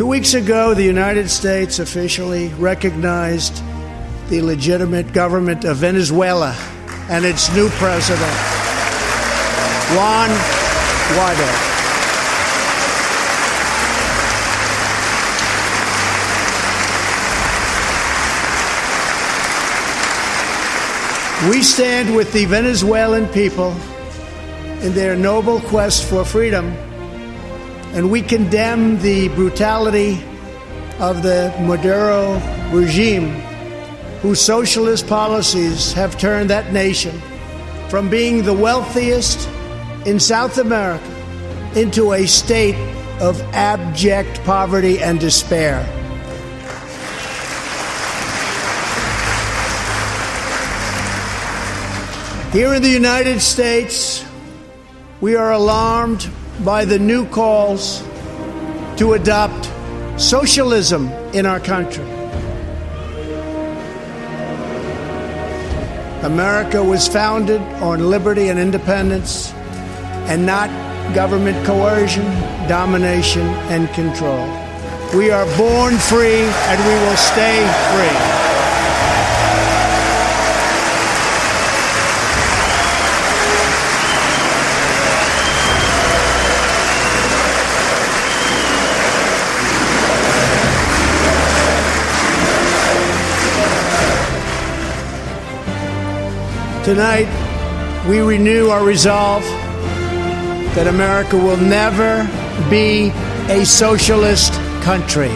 2 weeks ago, the United States officially recognized the legitimate government of Venezuela and its new president, Juan Guaido. We stand with the Venezuelan people in their noble quest for freedom, and we condemn the brutality of the Maduro regime, whose socialist policies have turned that nation from being the wealthiest in South America into a state of abject poverty and despair. Here in the United States, we are alarmed by the new calls to adopt socialism in our country. America was founded on liberty and independence, and not government coercion, domination, and control. We are born free, and we will stay free. Tonight, we renew our resolve that America will never be a socialist country.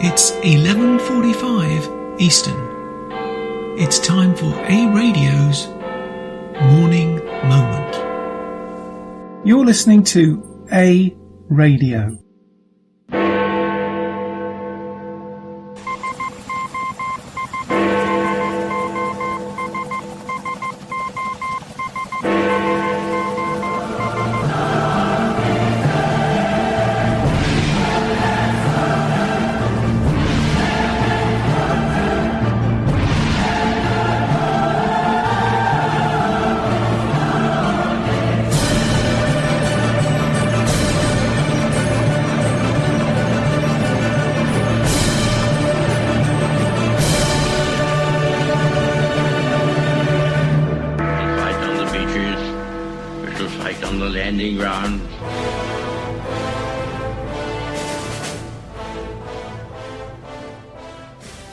It's 11:45 Eastern. It's time for A Radio's Morning Moment. You're listening to A Radio.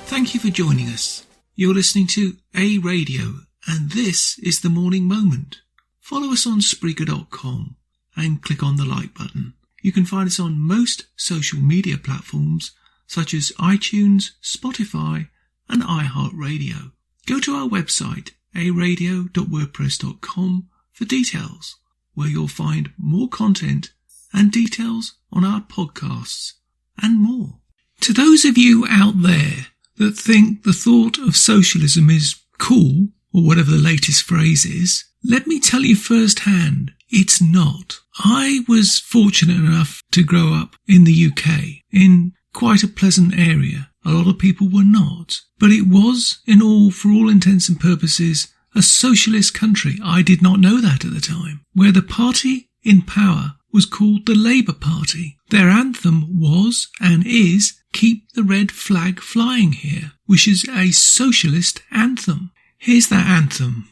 Thank you for joining us. You're listening to A Radio, and this is the Morning Moment. Follow us on Spreaker.com and click on the like button. You can find us on most social media platforms such as iTunes, Spotify, and iHeartRadio. Go to our website, aradio.wordpress.com, for details, where you'll find more content and details on our podcasts and more. To those of you out there that think the thought of socialism is cool, or whatever the latest phrase is, let me tell you firsthand, it's not. I was fortunate enough to grow up in the UK, in quite a pleasant area. A lot of people were not. But it was, for all intents and purposes, a socialist country. I did not know that at the time, where the party in power was called the Labour Party. Their anthem was and is "Keep the Red Flag Flying Here," which is a socialist anthem. Here's that anthem.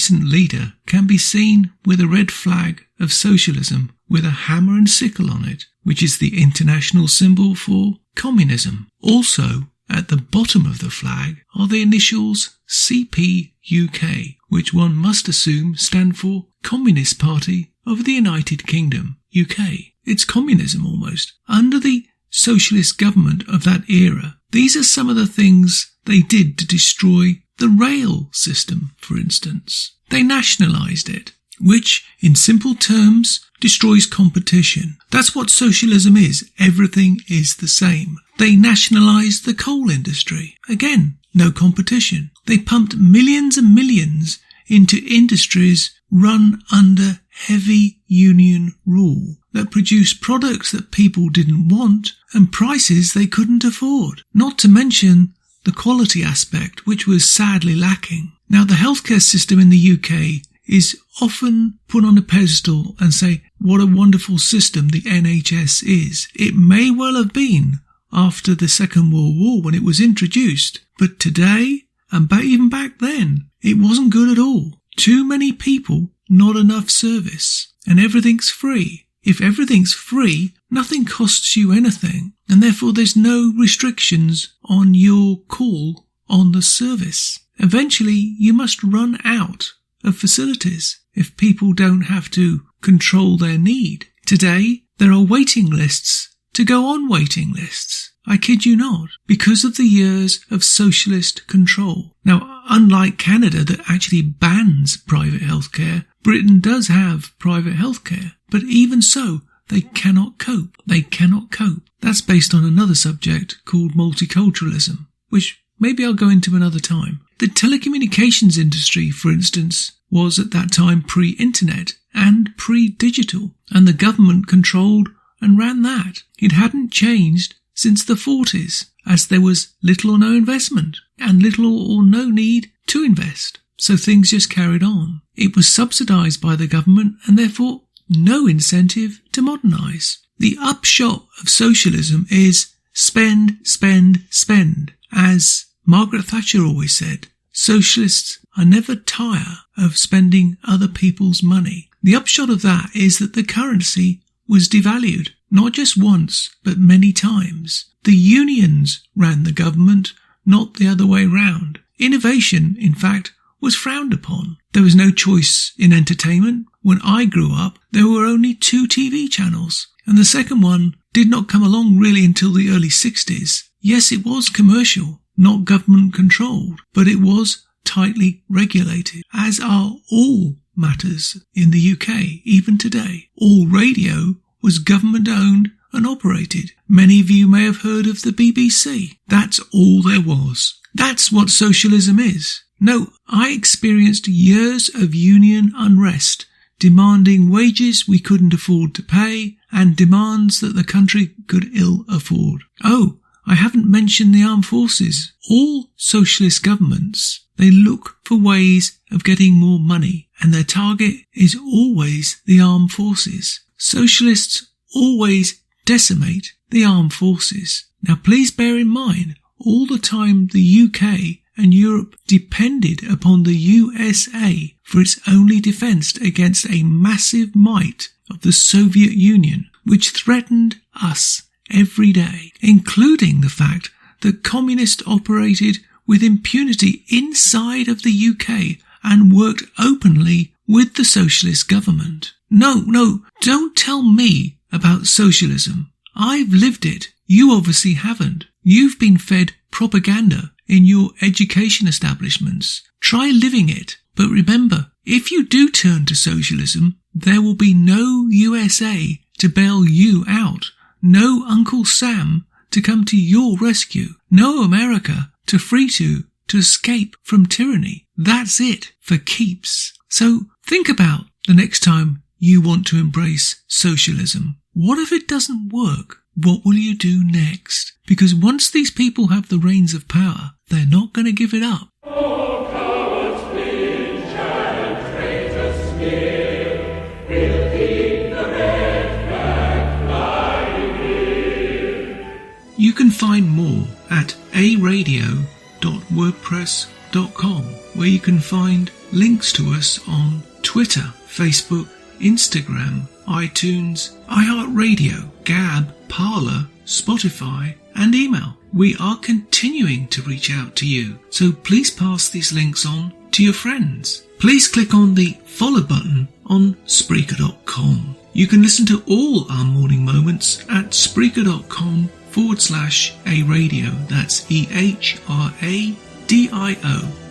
recent leader can be seen with a red flag of socialism with a hammer and sickle on it, which is the international symbol for communism. Also, at the bottom of the flag are the initials CP-UK, which one must assume stand for Communist Party of the United Kingdom, UK. It's communism almost. Under the socialist government of that era, these are some of the things they did to destroy the rail system, for instance. They nationalised it, which, in simple terms, destroys competition. That's what socialism is. Everything is the same. They nationalised the coal industry. Again, no competition. They pumped millions and millions into industries run under heavy union rule that produced products that people didn't want and prices they couldn't afford. Not to mention the quality aspect, which was sadly lacking. Now, the healthcare system in the UK is often put on a pedestal and say, what a wonderful system the NHS is. It may well have been after the Second World War when it was introduced, but today, and even back then, it wasn't good at all. Too many people, not enough service, and everything's free. If everything's free, nothing costs you anything, and therefore there's no restrictions on your call on the service. Eventually, you must run out of facilities if people don't have to control their need. Today, there are waiting lists to go on waiting lists. I kid you not, because of the years of socialist control. Now, unlike Canada that actually bans private healthcare, Britain does have private healthcare, but even so, they cannot cope. They cannot cope. That's based on another subject called multiculturalism, which maybe I'll go into another time. The telecommunications industry, for instance, was at that time pre-internet and pre-digital, and the government controlled and ran that. It hadn't changed since the 40s, as there was little or no investment, and little or no need to invest. So things just carried on. It was subsidised by the government, and therefore no incentive to modernise. The upshot of socialism is spend, spend, spend. As Margaret Thatcher always said, socialists are never tired of spending other people's money. The upshot of that is that the currency was devalued, not just once, but many times. The unions ran the government, not the other way round. Innovation, in fact, was frowned upon. There was no choice in entertainment. When I grew up, there were only 2 TV channels, and the second one did not come along really until the early 60s. Yes, it was commercial, not government controlled, but it was tightly regulated, as are all matters in the UK, even today. All radio was government owned and operated. Many of you may have heard of the BBC. That's all there was. That's what socialism is. No, I experienced years of union unrest, demanding wages we couldn't afford to pay and demands that the country could ill afford. Oh, I haven't mentioned the armed forces. All socialist governments, they look for ways of getting more money, and their target is always the armed forces. Socialists always decimate the armed forces. Now please bear in mind, all the time the UK and Europe depended upon the USA for its only defence against a massive might of the Soviet Union, which threatened us every day, including the fact that communists operated with impunity inside of the UK and worked openly with the socialist government. No, don't tell me about socialism. I've lived it. You obviously haven't. You've been fed propaganda in your education establishments. Try living it. But remember, if you do turn to socialism, there will be no USA to bail you out. No Uncle Sam to come to your rescue. No America to free to escape from tyranny. That's it for keeps. So think about the next time you want to embrace socialism. What if it doesn't work? What will you do next? Because once these people have the reins of power, they're not going to give it up. Oh, cowards flinch and traitors sneer. We'll keep the red flag flying here. You can find more at aradio.wordpress.com, where where you can find links to us on Twitter, Facebook, Instagram, iTunes, iHeartRadio, Gab, Parler, Spotify, and email. We are continuing to reach out to you, so please pass these links on to your friends. Please click on the follow button on Spreaker.com. You can listen to all our morning moments at Spreaker.com/A-Radio. That's EHRADIO,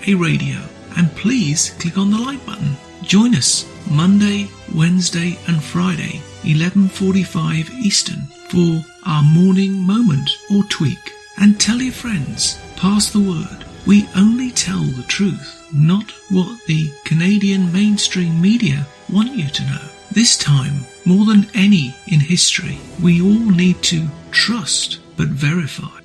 a radio. And please click on the like button. Join us Monday, Wednesday and Friday, 11:45 Eastern, for our morning moment or tweak. And tell your friends, pass the word. We only tell the truth, not what the Canadian mainstream media want you to know. This time, more than any in history, we all need to trust but verify.